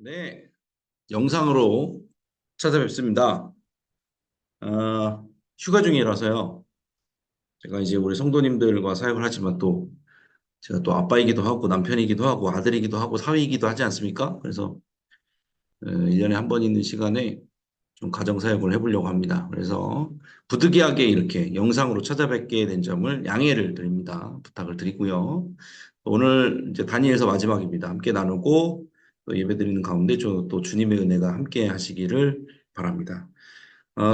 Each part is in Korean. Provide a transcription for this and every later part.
네, 영상으로 찾아뵙습니다. 휴가 중이라서요. 제가 이제 우리 성도님들과 사역을 하지만 또 제가 또 아빠이기도 하고 남편이기도 하고 아들이기도 하고 사위이기도 하지 않습니까? 그래서 1년에 한 번 있는 시간에 좀 가정 사역을 해보려고 합니다. 그래서 부득이하게 이렇게 영상으로 찾아뵙게 된 점을 양해를 드립니다. 부탁을 드리고요. 오늘 이제 다니엘서 마지막입니다. 함께 나누고 또 예배드리는 가운데 또 주님의 은혜가 함께 하시기를 바랍니다.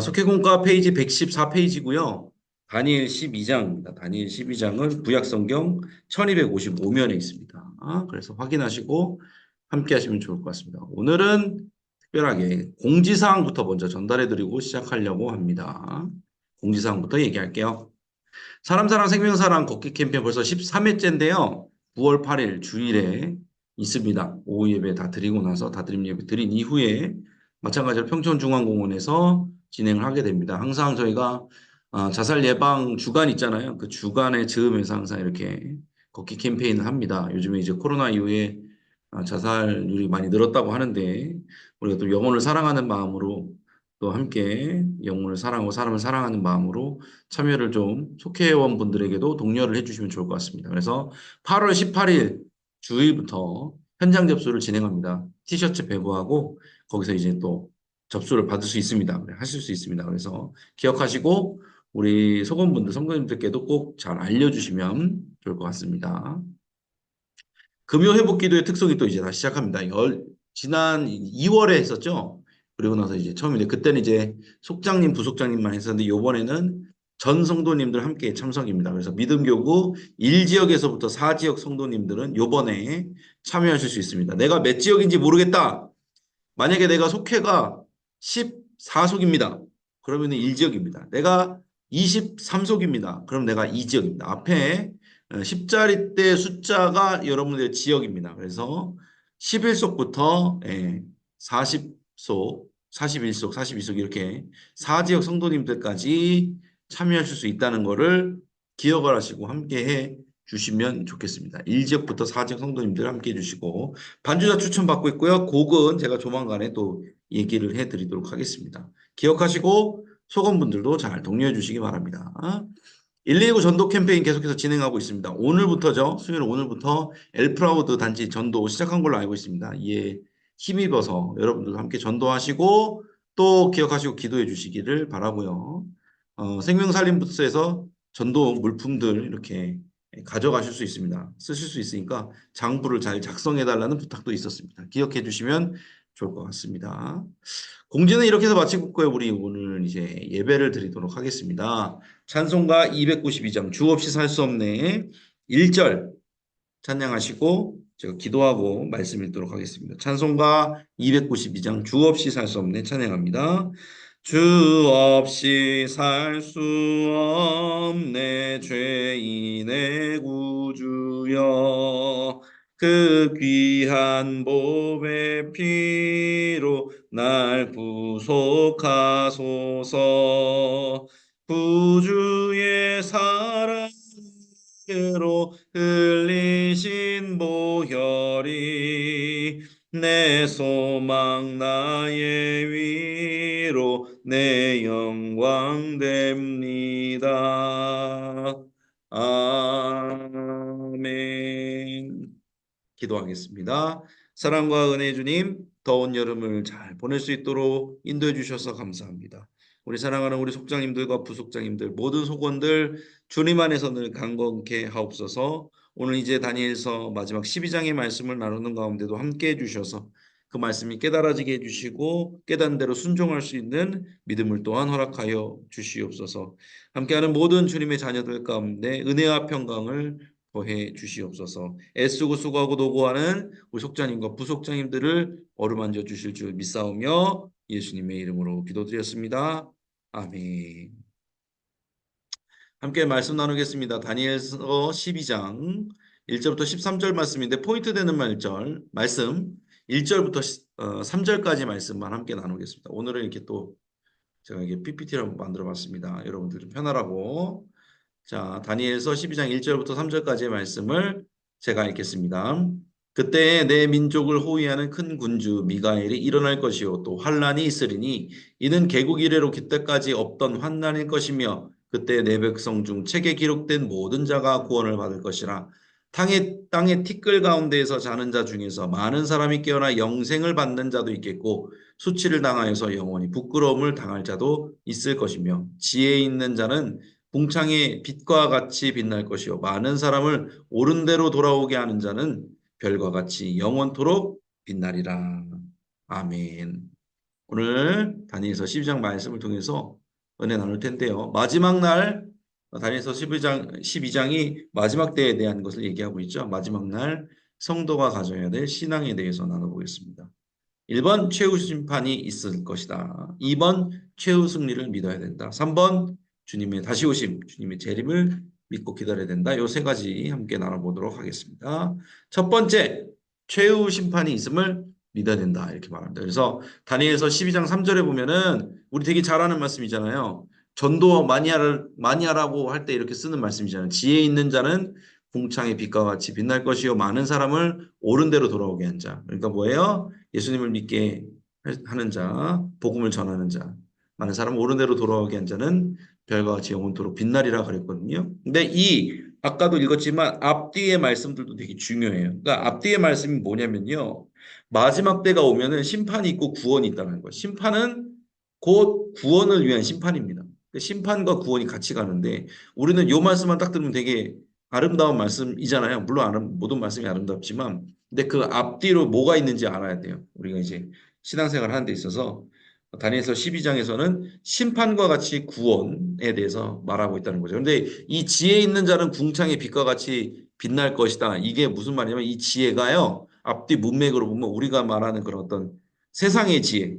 속회공과 페이지 114페이지고요. 다니엘 12장입니다. 다니엘 12장은 구약성경 1255면에 있습니다. 그래서 확인하시고 함께 하시면 좋을 것 같습니다. 오늘은 특별하게 공지사항부터 먼저 전달해드리고 시작하려고 합니다. 공지사항부터 얘기할게요. 사람사랑 생명사랑 걷기 캠페인 벌써 13회째인데요. 9월 8일 주일에 있습니다. 오후 예배 다 드리고 나서 다드림 예배 드린 이후에 마찬가지로 평촌중앙공원에서 진행을 하게 됩니다. 항상 저희가 자살 예방 주간 있잖아요. 그 주간에 즈음해서 항상 이렇게 걷기 캠페인을 합니다. 요즘에 이제 코로나 이후에 자살률이 많이 늘었다고 하는데 우리가 또 영혼을 사랑하는 마음으로 또 함께 영혼을 사랑하고 사람을 사랑하는 마음으로 참여를 좀 속회원분들에게도 독려를 해주시면 좋을 것 같습니다. 그래서 8월 18일 주일부터 현장 접수를 진행합니다. 티셔츠 배부하고 거기서 이제 또 접수를 받을 수 있습니다. 하실 수 있습니다. 그래서 기억하시고 우리 소건분들, 성도님들께도 꼭 잘 알려주시면 좋을 것 같습니다. 금요 회복 기도의 특성이 또 이제 다시 시작합니다. 지난 2월에 했었죠. 그리고 나서 이제 처음인데 그때는 이제 속장님, 부속장님만 했었는데 요번에는 전 성도님들 함께 참석입니다. 그래서 믿음교구 1지역에서부터 4지역 성도님들은 요번에 참여하실 수 있습니다. 내가 몇 지역인지 모르겠다. 만약에 내가 속회가 14속입니다. 그러면 1지역입니다. 내가 23속입니다. 그럼 내가 2지역입니다. 앞에 10자리대 숫자가 여러분들의 지역입니다. 그래서 11속부터 40속, 41속, 42속 이렇게 4지역 성도님들까지 참여하실 수 있다는 것을 기억을 하시고 함께 해 주시면 좋겠습니다. 1지역부터 4지역 성도님들 함께 해주시고 반주자 추천받고 있고요. 곡은 제가 조만간에 또 얘기를 해드리도록 하겠습니다. 기억하시고 소건분들도 잘 독려해 주시기 바랍니다. 119 전도 캠페인 계속해서 진행하고 있습니다. 오늘부터죠. 수요일 오늘부터 엘프라우드 단지 전도 시작한 걸로 알고 있습니다. 이에 힘입어서 여러분들도 함께 전도하시고 또 기억하시고 기도해 주시기를 바라고요. 생명살림부스에서 전도 물품들 이렇게 가져가실 수 있습니다. 쓰실 수 있으니까 장부를 잘 작성해 달라는 부탁도 있었습니다. 기억해 주시면 좋을 것 같습니다. 공지는 이렇게 해서 마치고 있고요. 우리 오늘 이제 예배를 드리도록 하겠습니다. 찬송가 292장 주 없이 살 수 없네 1절 찬양하시고 제가 기도하고 말씀 읽도록 하겠습니다. 찬송가 292장 주 없이 살 수 없네 찬양합니다. 주 없이 살 수 없네 죄인의 구주여 그 귀한 보배 피로 날 구속하소서 구주의 사랑으로 흘리신 보혈이 내 소망 나의 위로 내 영광 됩니다. 아멘. 기도하겠습니다. 사랑과 은혜 주님, 더운 여름을 잘 보낼 수 있도록 인도해 주셔서 감사합니다. 우리 사랑하는 우리 속장님들과 부속장님들 모든 속원들 주님 안에서 늘 강건케 하옵소서. 오늘 이제 다니엘서 마지막 12장의 말씀을 나누는 가운데도 함께 해주셔서 그 말씀이 깨달아지게 해주시고 깨닫는 대로 순종할 수 있는 믿음을 또한 허락하여 주시옵소서. 함께하는 모든 주님의 자녀들 가운데 은혜와 평강을 더해 주시옵소서. 애쓰고 수고하고 노고하는 우리 속자님과 부속자님들을 어루만져 주실 줄 믿사오며 예수님의 이름으로 기도드렸습니다. 아멘. 함께 말씀 나누겠습니다. 다니엘서 12장 1절부터 13절 말씀인데 포인트 되는 말씀 1절부터 3절까지 말씀만 함께 나누겠습니다. 오늘은 이렇게 또 제가 이게 PPT를 한번 만들어 봤습니다. 여러분들 좀 편하라고. 자, 다니엘서 12장 1절부터 3절까지의 말씀을 제가 읽겠습니다. 그때에 내 민족을 호위하는 큰 군주 미가엘이 일어날 것이요 또 환란이 있으리니 이는 개국 이래로 그때까지 없던 환난일 것이며 그때 내 백성 중 책에 기록된 모든 자가 구원을 받을 것이라. 땅의 티끌 가운데에서 자는 자 중에서 많은 사람이 깨어나 영생을 받는 자도 있겠고 수치를 당하여서 영원히 부끄러움을 당할 자도 있을 것이며 지혜 있는 자는 궁창의 빛과 같이 빛날 것이요 많은 사람을 옳은 대로 돌아오게 하는 자는 별과 같이 영원토록 빛나리라. 아멘. 오늘 다니엘서 12장 말씀을 통해서 은혜 나눌 텐데요. 마지막 날 다니엘서 12장이 마지막 때에 대한 것을 얘기하고 있죠. 마지막 날 성도가 가져야 될 신앙에 대해서 나눠보겠습니다. 1번 최후 심판이 있을 것이다. 2번 최후 승리를 믿어야 된다. 3번 주님의 다시 오심, 주님의 재림을 믿고 기다려야 된다. 요 세 가지 함께 나눠보도록 하겠습니다. 첫 번째, 최후 심판이 있음을 믿어야 된다. 이렇게 말합니다. 그래서 다니엘서 12장 3절에 보면은 우리 되게 잘 아는 말씀이잖아요. 전도 많이 하라고 할 때 이렇게 쓰는 말씀이잖아요. 지혜 있는 자는 궁창의 빛과 같이 빛날 것이요 많은 사람을 옳은 대로 돌아오게 한 자. 그러니까 뭐예요? 예수님을 믿게 하는 자, 복음을 전하는 자, 많은 사람 옳은 대로 돌아오게 한 자는 별과 같이 영원토록 빛나리라 그랬거든요. 근데 이 아까도 읽었지만 앞뒤의 말씀들도 되게 중요해요. 그러니까 앞뒤의 말씀이 뭐냐면요. 마지막 때가 오면은 심판이 있고 구원이 있다는 거예요. 심판은 곧 구원을 위한 심판입니다. 그 심판과 구원이 같이 가는데 우리는 요 말씀만 딱 들으면 되게 아름다운 말씀이잖아요. 물론 모든 말씀이 아름답지만 근데 그 앞뒤로 뭐가 있는지 알아야 돼요. 우리가 이제 신앙생활 하는 데 있어서 다니엘서 12장에서는 심판과 같이 구원에 대해서 말하고 있다는 거죠. 그런데 이 지혜 있는 자는 궁창의 빛과 같이 빛날 것이다. 이게 무슨 말이냐면 이 지혜가요. 앞뒤 문맥으로 보면 우리가 말하는 그런 어떤 세상의 지혜,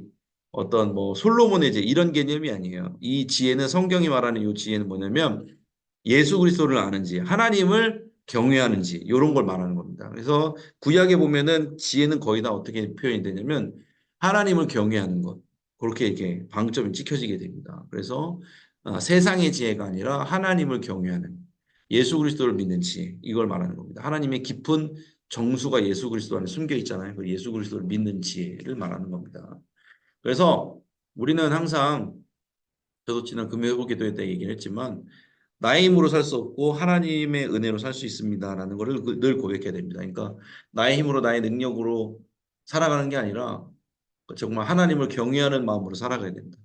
어떤 뭐 솔로몬의 지혜 이런 개념이 아니에요. 이 지혜는 성경이 말하는 이 지혜는 뭐냐면 예수 그리스도를 아는지 하나님을 경외하는지 이런 걸 말하는 겁니다. 그래서 구약에 보면은 지혜는 거의 다 어떻게 표현이 되냐면 하나님을 경외하는 것 그렇게 이렇게 방점이 찍혀지게 됩니다. 그래서 세상의 지혜가 아니라 하나님을 경외하는 예수 그리스도를 믿는 지혜 이걸 말하는 겁니다. 하나님의 깊은 정수가 예수 그리스도 안에 숨겨 있잖아요. 그 예수 그리스도를 믿는 지혜를 말하는 겁니다. 그래서 우리는 항상 저도 지난 금요일 기도회 때 얘기를 했지만 나의 힘으로 살 수 없고 하나님의 은혜로 살 수 있습니다라는 것을 늘 고백해야 됩니다. 그러니까 나의 힘으로 나의 능력으로 살아가는 게 아니라 정말 하나님을 경외하는 마음으로 살아가야 된다.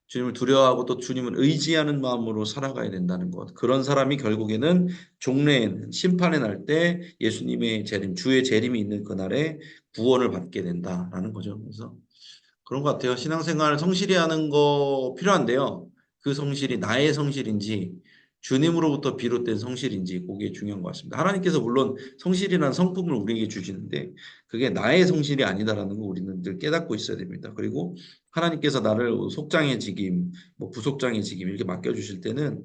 주님을 두려워하고 또 주님을 의지하는 마음으로 살아가야 된다는 것. 그런 사람이 결국에는 종래에는 심판의 날 때 예수님의 재림, 주의 재림이 있는 그날에 구원을 받게 된다라는 거죠. 그래서 그런 것 같아요. 신앙생활 성실히 하는 거 필요한데요. 그 성실이 나의 성실인지 주님으로부터 비롯된 성실인지 그게 중요한 것 같습니다. 하나님께서 물론 성실이라는 성품을 우리에게 주시는데 그게 나의 성실이 아니다라는 거 우리는 늘 깨닫고 있어야 됩니다. 그리고 하나님께서 나를 속장의 직임, 뭐 부속장의 직임 이렇게 맡겨주실 때는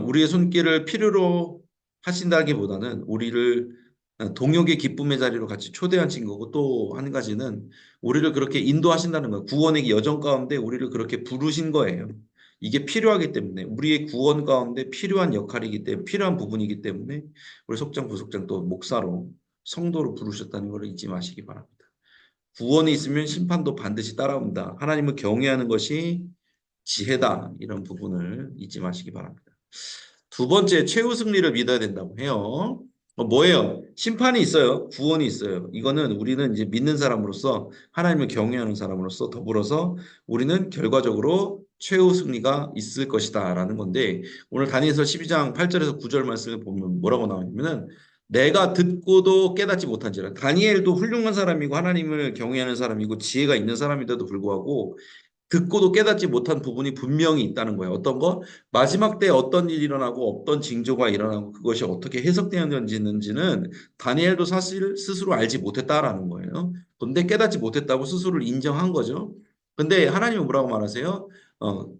우리의 손길을 필요로 하신다기보다는 우리를 동역의 기쁨의 자리로 같이 초대하신 거고 또 한 가지는 우리를 그렇게 인도하신다는 거예요. 구원의 여정 가운데 우리를 그렇게 부르신 거예요. 이게 필요하기 때문에 우리의 구원 가운데 필요한 역할이기 때문에 필요한 부분이기 때문에 우리 속장 부속장 또 목사로 성도로 부르셨다는 걸 잊지 마시기 바랍니다. 구원이 있으면 심판도 반드시 따라온다. 하나님을 경외하는 것이 지혜다. 이런 부분을 잊지 마시기 바랍니다. 두 번째, 최후 승리를 믿어야 된다고 해요. 뭐예요? 심판이 있어요. 구원이 있어요. 이거는 우리는 이제 믿는 사람으로서 하나님을 경외하는 사람으로서 더불어서 우리는 결과적으로 최후 승리가 있을 것이다라는 건데 오늘 다니엘서 12장 8절에서 9절 말씀을 보면 뭐라고 나오냐면은 내가 듣고도 깨닫지 못한지라 다니엘도 훌륭한 사람이고 하나님을 경외하는 사람이고 지혜가 있는 사람인데도 불구하고 듣고도 깨닫지 못한 부분이 분명히 있다는 거예요. 어떤 거? 마지막 때 어떤 일이 일어나고 어떤 징조가 일어나고 그것이 어떻게 해석되었는지는 다니엘도 사실 스스로 알지 못했다라는 거예요. 근데 깨닫지 못했다고 스스로를 인정한 거죠. 근데 하나님은 뭐라고 말하세요?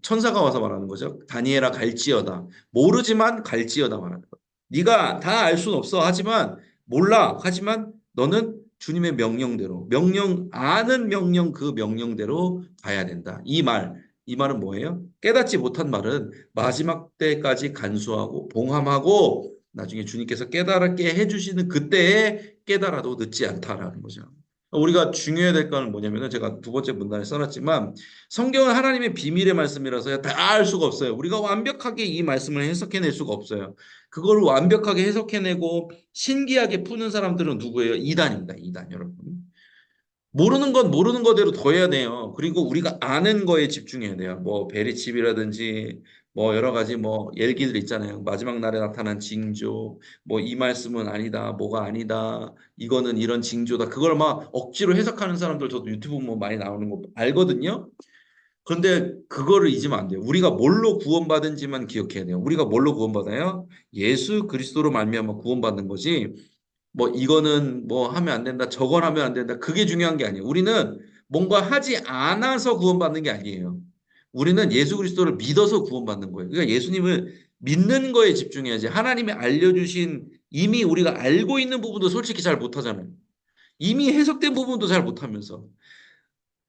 천사가 와서 말하는 거죠. 다니엘아 갈지어다. 모르지만 갈지어다 말하는 거예요. 네가 다 알 수는 없어. 하지만 몰라. 하지만 너는 주님의 명령대로 아는 명령 그 명령대로 가야 된다. 이 말은 뭐예요? 깨닫지 못한 말은 마지막 때까지 간수하고 봉함하고 나중에 주님께서 깨달게 해주시는 그때에 깨달아도 늦지 않다라는 거죠. 우리가 중요해야 될 거는 뭐냐면은 제가 두 번째 문단에 써놨지만 성경은 하나님의 비밀의 말씀이라서 다 알 수가 없어요. 우리가 완벽하게 이 말씀을 해석해낼 수가 없어요. 그걸 완벽하게 해석해내고 신기하게 푸는 사람들은 누구예요? 이단입니다. 이단 여러분. 모르는 건 모르는 거대로 더 해야 돼요. 그리고 우리가 아는 거에 집중해야 돼요. 뭐 베리칩이라든지 뭐 여러 가지 뭐 얘기들 있잖아요. 마지막 날에 나타난 징조, 뭐 이 말씀은 아니다, 뭐가 아니다, 이거는 이런 징조다. 그걸 막 억지로 해석하는 사람들 저도 유튜브 뭐 많이 나오는 거 알거든요. 그런데 그거를 잊으면 안 돼요. 우리가 뭘로 구원받은지만 기억해야 돼요. 우리가 뭘로 구원받아요? 예수 그리스도로 말미암아 구원받는 거지. 뭐 이거는 뭐 하면 안 된다, 저건 하면 안 된다. 그게 중요한 게 아니에요. 우리는 뭔가 하지 않아서 구원받는 게 아니에요. 우리는 예수 그리스도를 믿어서 구원받는 거예요. 그러니까 예수님을 믿는 거에 집중해야지. 하나님이 알려주신 이미 우리가 알고 있는 부분도 솔직히 잘 못하잖아요. 이미 해석된 부분도 잘 못하면서.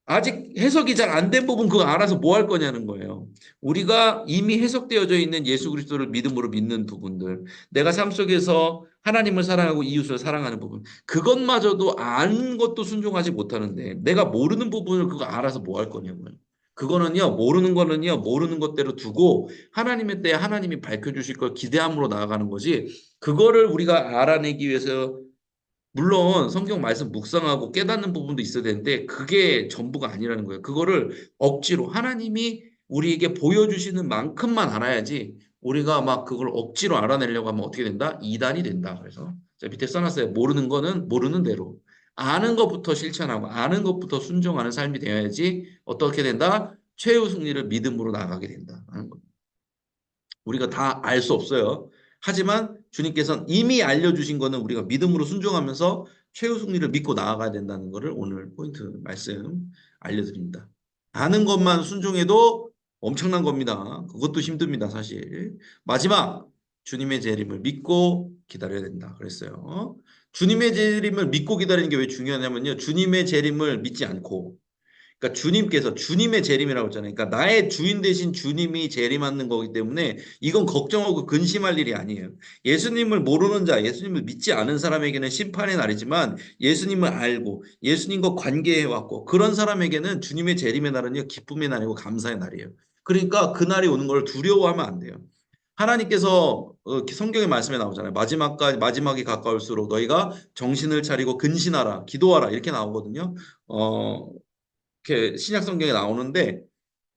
아직 해석이 잘 안 된 부분 그거 알아서 뭐 할 거냐는 거예요. 우리가 이미 해석되어져 있는 예수 그리스도를 믿음으로 믿는 부분들, 내가 삶 속에서 하나님을 사랑하고 이웃을 사랑하는 부분, 그것마저도 아는 것도 순종하지 못하는데 내가 모르는 부분을 그거 알아서 뭐 할 거냐고요. 그거는요, 모르는 거는요, 모르는 것대로 두고 하나님의 때에 하나님이 밝혀주실 걸 기대함으로 나아가는 거지, 그거를 우리가 알아내기 위해서 물론 성경 말씀 묵상하고 깨닫는 부분도 있어야 되는데 그게 전부가 아니라는 거예요. 그거를 억지로 하나님이 우리에게 보여주시는 만큼만 알아야지 우리가 막 그걸 억지로 알아내려고 하면 어떻게 된다? 이단이 된다. 그래서 자, 밑에 써놨어요. 모르는 거는 모르는 대로. 아는 것부터 실천하고 아는 것부터 순종하는 삶이 되어야지 어떻게 된다? 최후 승리를 믿음으로 나가게 된다. 하는 거. 우리가 다 알 수 없어요. 하지만 주님께서는 이미 알려주신 거는 우리가 믿음으로 순종하면서 최후 승리를 믿고 나아가야 된다는 것을 오늘 포인트 말씀 알려드립니다. 아는 것만 순종해도 엄청난 겁니다. 그것도 힘듭니다, 사실. 마지막, 주님의 재림을 믿고 기다려야 된다. 그랬어요. 주님의 재림을 믿고 기다리는 게 왜 중요하냐면요. 주님의 재림을 믿지 않고 그러니까 주님께서 주님의 재림이라고 했잖아요. 그러니까 나의 주인 대신 주님이 재림하는 거기 때문에 이건 걱정하고 근심할 일이 아니에요. 예수님을 모르는 자, 예수님을 믿지 않은 사람에게는 심판의 날이지만 예수님을 알고 예수님과 관계해왔고 그런 사람에게는 주님의 재림의 날은요 기쁨의 날이고 감사의 날이에요. 그러니까 그 날이 오는 걸 두려워하면 안 돼요. 하나님께서 성경의 말씀에 나오잖아요. 마지막이 가까울수록 너희가 정신을 차리고 근신하라, 기도하라 이렇게 나오거든요. 이렇게 신약 성경에 나오는데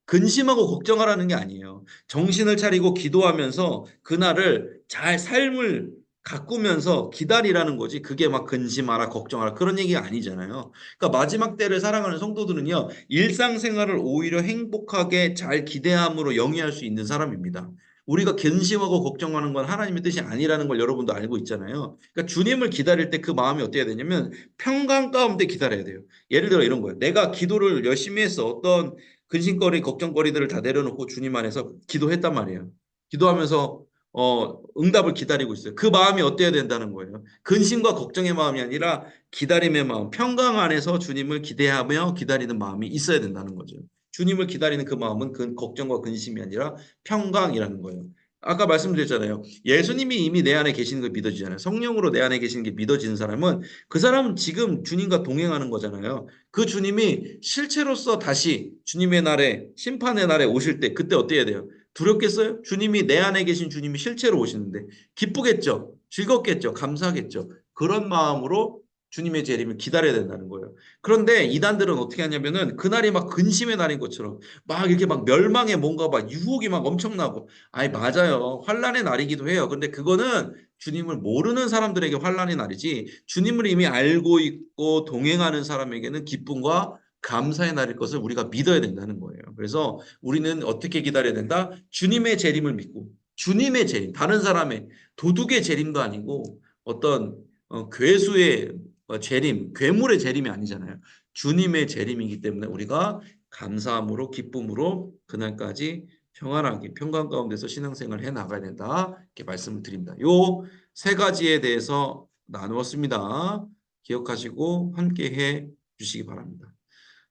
근심하고 걱정하라는 게 아니에요. 정신을 차리고 기도하면서 그날을 잘 삶을 가꾸면서 기다리라는 거지. 그게 막 근심하라, 걱정하라 그런 얘기가 아니잖아요. 그러니까 마지막 때를 사랑하는 성도들은요. 일상생활을 오히려 행복하게 잘 기대함으로 영위할 수 있는 사람입니다. 우리가 근심하고 걱정하는 건 하나님의 뜻이 아니라는 걸 여러분도 알고 있잖아요. 그러니까 주님을 기다릴 때 그 마음이 어떻게 되냐면 평강 가운데 기다려야 돼요. 예를 들어 이런 거예요. 내가 기도를 열심히 했어. 어떤 근심거리, 걱정거리들을 다 내려놓고 주님 안에서 기도했단 말이에요. 기도하면서 응답을 기다리고 있어요. 그 마음이 어때야 된다는 거예요. 근심과 걱정의 마음이 아니라 기다림의 마음, 평강 안에서 주님을 기대하며 기다리는 마음이 있어야 된다는 거죠. 주님을 기다리는 그 마음은 그 걱정과 근심이 아니라 평강이라는 거예요. 아까 말씀드렸잖아요. 예수님이 이미 내 안에 계시는 걸 믿어지잖아요. 성령으로 내 안에 계시는 게 믿어지는 사람은 그 사람은 지금 주님과 동행하는 거잖아요. 그 주님이 실체로서 다시 주님의 날에 심판의 날에 오실 때 그때 어때야 돼요? 두렵겠어요? 주님이 내 안에 계신 주님이 실체로 오시는데 기쁘겠죠? 즐겁겠죠? 감사하겠죠? 그런 마음으로 주님의 재림을 기다려야 된다는 거예요. 그런데 이단들은 어떻게 하냐면은 그날이 막 근심의 날인 것처럼 막 이렇게 막 멸망의 뭔가 막 유혹이 막 엄청나고 아이 맞아요. 환란의 날이기도 해요. 근데 그거는 주님을 모르는 사람들에게 환란의 날이지 주님을 이미 알고 있고 동행하는 사람에게는 기쁨과 감사의 날일 것을 우리가 믿어야 된다는 거예요. 그래서 우리는 어떻게 기다려야 된다? 주님의 재림을 믿고 주님의 재림, 다른 사람의 도둑의 재림도 아니고 어떤 괴수의 재림, 괴물의 재림이 아니잖아요. 주님의 재림이기 때문에 우리가 감사함으로 기쁨으로 그날까지 평안하게 평강 가운데서 신앙생활을 해 나가야 된다. 이렇게 말씀을 드립니다. 요 세 가지에 대해서 나누었습니다. 기억하시고 함께 해 주시기 바랍니다.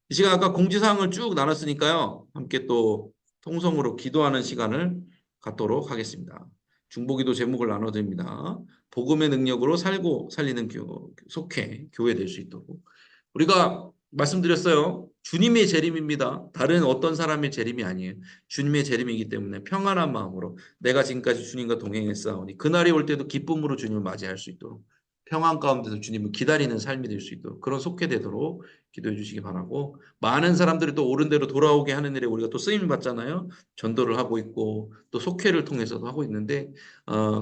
이 시간 아까 공지사항을 쭉 나눴으니까요. 함께 또 통성으로 기도하는 시간을 갖도록 하겠습니다. 중보기도 제목을 나눠드립니다. 복음의 능력으로 살고 살리는 속회, 교회 될 수 있도록. 우리가 말씀드렸어요. 주님의 재림입니다. 다른 어떤 사람의 재림이 아니에요. 주님의 재림이기 때문에 평안한 마음으로 내가 지금까지 주님과 동행했사오니 그날이 올 때도 기쁨으로 주님을 맞이할 수 있도록 평안 가운데서 주님을 기다리는 삶이 될 수 있도록 그런 속회되도록 기도해 주시기 바라고, 많은 사람들이 또 옳은 대로 돌아오게 하는 일에 우리가 또 쓰임을 받잖아요. 전도를 하고 있고 또 속회를 통해서도 하고 있는데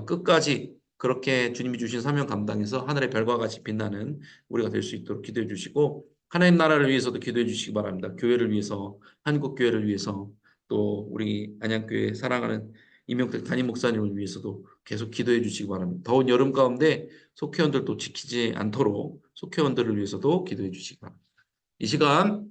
끝까지 그렇게 주님이 주신 사명 감당해서 하늘의 별과 같이 빛나는 우리가 될 수 있도록 기도해 주시고, 하나님 나라를 위해서도 기도해 주시기 바랍니다. 교회를 위해서, 한국 교회를 위해서, 또 우리 안양교회 사랑하는 이명택 담임 목사님을 위해서도 계속 기도해 주시기 바랍니다. 더운 여름 가운데 속회원들도 지키지 않도록 속회원들을 위해서도 기도해 주시기 바랍니다. 이 시간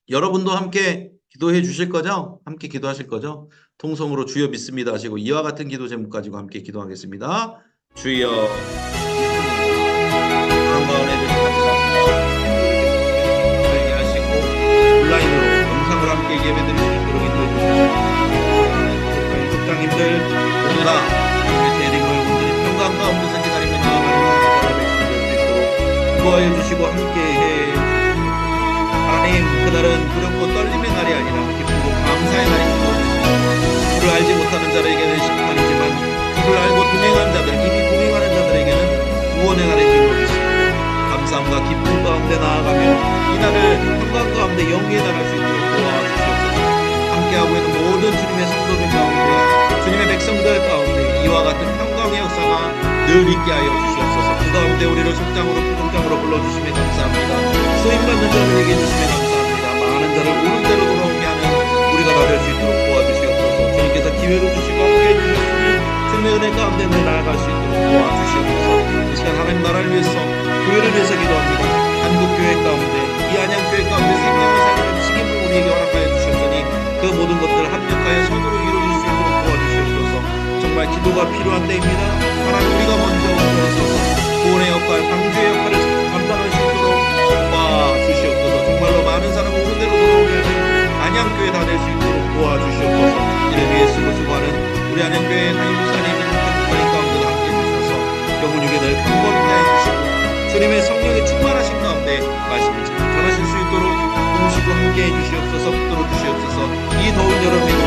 여러분도 함께 기도해 주실 거죠? 함께 기도하실 거죠? 통성으로 주여 믿습니다 하시고 이와 같은 기도 제목 가지고 함께 기도하겠습니다. 주여, 사랑과 은혜 주님 감사합니다. 이렇게 하시고 온라인으로 영상으로 함께 예배드릴 수 있도록 인도해 주시고, 국장님들 오늘아 주님의 재림을 온전히 평강 가운데서 기다리며 나아가는 주님의 백성들 수 있도록 인도하여 주시고 함께해. 하나님, 그날은 두렵고 떨림의 날이 아니라 기쁘고 감사의 날입니다. 주를 알지 못하는 자들에게는 심판이지만 주를 알고 동행한 자들, 이미 동행하는 자들에게는 구원의 날이 될 것입니다. 감사함과 기쁨 가운데 나아가며 이 날을 평강 가운데 영위에 나갈 수 있도록 도와주시옵소서. 함께하고 있는 모든 주님의 성도들 가운데, 주님의 백성들 가운데 이와 같은 평강의 역사가 늘 있게 하여 주시옵소서. 그 가운데 우리를 속장으로 부족장으로 불러주시며 감사합니다. 쓰임받는 자를 얘기해 주시며 감사합니다. 많은 자를 옳은 대로 돌아오게 하는 우리가 다 될 수 있도록 도와주시옵소서. 주님께서 기회를 주시고 함께해 주셨으니 주님의 은혜 가운데 늘 나아갈 수 있도록 도와주시옵소서. 이 시간 하나님 나라를 위해서, 교회를 위해서 기도합니다. 한국교회 가운데, 이 안양교회 가운데 생명을 살리는 책임을 우리에게 허락하여 주셨으니 그 모든 것들을 합력하여 선으로 이루어질 수 있도록 도와주시옵소서. 정말 기도가 필요한 때입니다. 하나님, 우리가 먼저 오셔서 구원의 역할, 방주의 역할을 감당할 수 있도록 도와주시옵소서. 정말로 많은 사람을 옳은 대로 돌아오게 하는 안양교회 다 될 수 있도록 도와주시옵소서. 이를 위해 수고하는 우리 안양교회 담임 목사님, 목사님 가운데도 함께 해주셔서 병원육에 늘 강건하게 해주시고 주님의 성령의 충만하신 가운데 말씀을 잘 전하실 수 있도록 도우시고 함께 해주시옵소서. 붙들어 주시옵소서. 이 더운 여름에도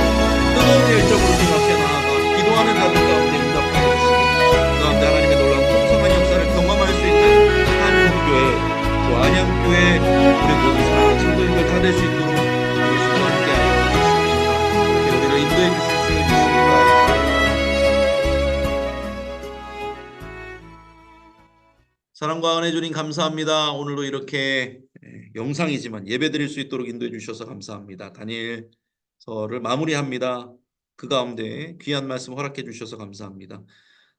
뜨거운 열정으로 주님 앞에 나아가 기도하는 자들 가운데 응답하여 주시고 그 가운데 하나님의 놀라운 풍성한 역사를 경험할 수 있는 한국교회, 또 안양교회, 우리 모든 사랑하는 성도님들 다 될 수 있도록 그리스도 함께하여 주시옵소서. 이렇게 우리를 인도해 주실 줄 믿습니다. 사랑과 은혜 주님 감사합니다. 오늘도 이렇게 영상이지만 예배드릴 수 있도록 인도해 주셔서 감사합니다. 다니엘서를 마무리합니다. 그 가운데 귀한 말씀 허락해 주셔서 감사합니다.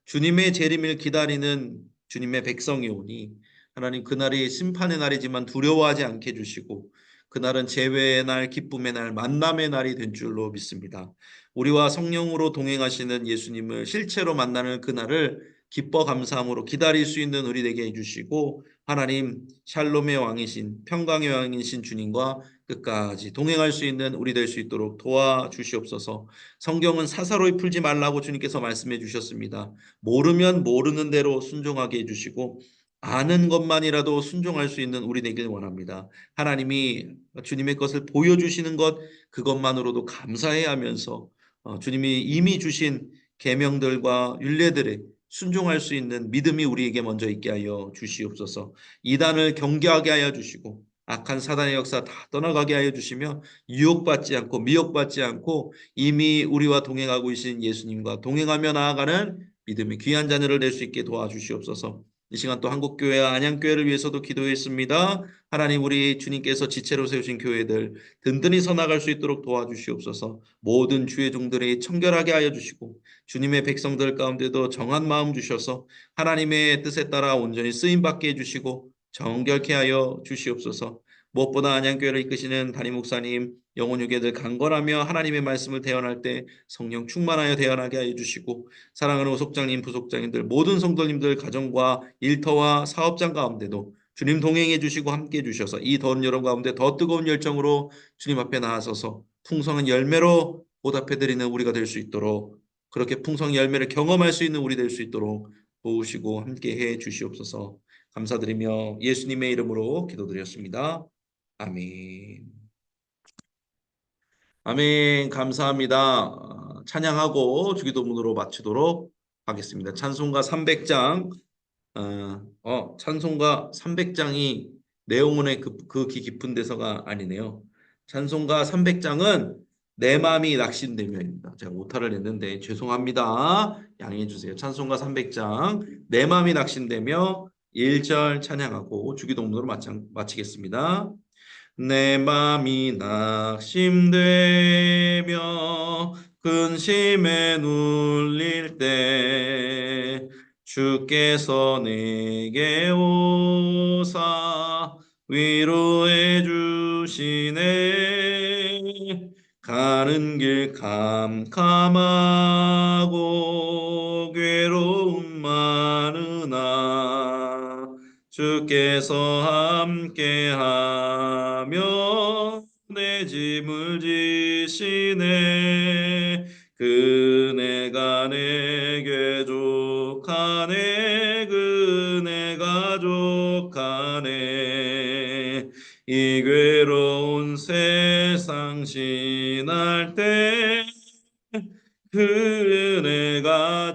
주님의 재림을 기다리는 주님의 백성이 오니 하나님, 그날이 심판의 날이지만 두려워하지 않게 해주시고 그날은 재회의 날, 기쁨의 날, 만남의 날이 된 줄로 믿습니다. 우리와 성령으로 동행하시는 예수님을 실체로 만나는 그날을 기뻐 감사함으로 기다릴 수 있는 우리 되게 해주시고, 하나님 샬롬의 왕이신, 평강의 왕이신 주님과 끝까지 동행할 수 있는 우리 될 수 있도록 도와주시옵소서. 성경은 사사로이 풀지 말라고 주님께서 말씀해 주셨습니다. 모르면 모르는 대로 순종하게 해주시고 아는 것만이라도 순종할 수 있는 우리 되길 원합니다. 하나님이 주님의 것을 보여주시는 것, 그것만으로도 감사해야 하면서 주님이 이미 주신 계명들과 율례들에 순종할 수 있는 믿음이 우리에게 먼저 있게 하여 주시옵소서. 이단을 경계하게 하여 주시고 악한 사단의 역사 다 떠나가게 하여 주시며 유혹받지 않고 미혹받지 않고 이미 우리와 동행하고 계신 예수님과 동행하며 나아가는 믿음의 귀한 자녀를 될 수 있게 도와주시옵소서. 이 시간 또 한국교회와 안양교회를 위해서도 기도했습니다. 하나님, 우리 주님께서 지체로 세우신 교회들 든든히 서나갈 수 있도록 도와주시옵소서. 모든 주의 종들이 청결하게 하여 주시고 주님의 백성들 가운데도 정한 마음 주셔서 하나님의 뜻에 따라 온전히 쓰임받게 해주시고 정결케 하여 주시옵소서. 무엇보다 안양교회를 이끄시는 담임 목사님 영혼유계들 강건하며 하나님의 말씀을 대언할 때 성령 충만하여 대언하게 하여 주시고, 사랑하는 소속장님, 부속장님들, 모든 성도님들 가정과 일터와 사업장 가운데도 주님 동행해 주시고 함께 해 주셔서 이 더운 여름 가운데 더 뜨거운 열정으로 주님 앞에 나아서서 풍성한 열매로 보답해 드리는 우리가 될 수 있도록 그렇게 풍성 열매를 경험할 수 있는 우리 될 수 있도록 도우시고 함께 해 주시옵소서. 감사드리며 예수님의 이름으로 기도드렸습니다. 아멘. 아멘. 감사합니다. 찬양하고 주기도문으로 마치도록 하겠습니다. 찬송가 300장, 찬송가 300장이 내용문의 그 깊은 데서가 아니네요. 찬송가 300장은 내 마음이 낙심되며입니다. 제가 오타를 냈는데 죄송합니다. 양해해 주세요. 찬송가 300장, 내 마음이 낙심되며 1절 찬양하고 주기도문으로 마치겠습니다. 내 맘이 낙심되며 근심에 눌릴 때 주께서 내게 오사 위로해 주시네. 가는 길 캄캄하고 괴로움 많으나 주께서 함께하며 내 짐을 지시네. 그네가 내게 족하네. 그네가 족하네. 이 괴로운 세상 지날 때 그네가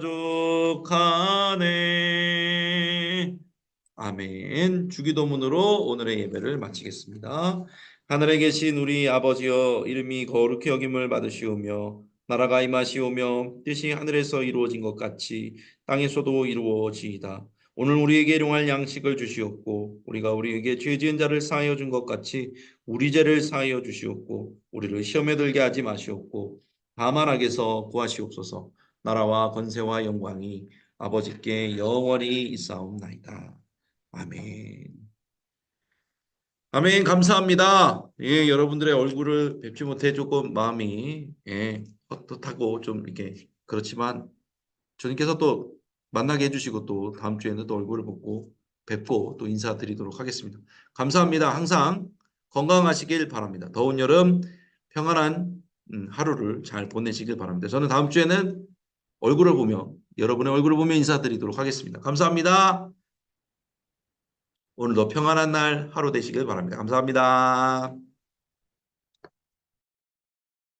족하네. 아멘. 주기도문으로 오늘의 예배를 마치겠습니다. 하늘에 계신 우리 아버지여, 이름이 거룩히 여김을 받으시오며 나라가 임하시오며 뜻이 하늘에서 이루어진 것 같이 땅에서도 이루어지이다. 오늘 우리에게 일용할 양식을 주시옵고 우리가 우리에게 죄 지은 자를 사하여 준 것 같이 우리 죄를 사하여 주시옵고 우리를 시험에 들게 하지 마시옵고 다만 악에서 구하시옵소서. 나라와 권세와 영광이 아버지께 영원히 있사옵나이다. 아멘. 아멘. 감사합니다. 예, 여러분들의 얼굴을 뵙지 못해 조금 마음이 헛헛하고 좀 이렇게 그렇지만 주님께서 또 만나게 해주시고 또 다음 주에는 또 얼굴을 뵙고 또 인사드리도록 하겠습니다. 감사합니다. 항상 건강하시길 바랍니다. 더운 여름 평안한 하루를 잘 보내시길 바랍니다. 저는 다음 주에는 여러분의 얼굴을 보며 인사드리도록 하겠습니다. 감사합니다. 오늘도 평안한 날 하루 되시길 바랍니다. 감사합니다.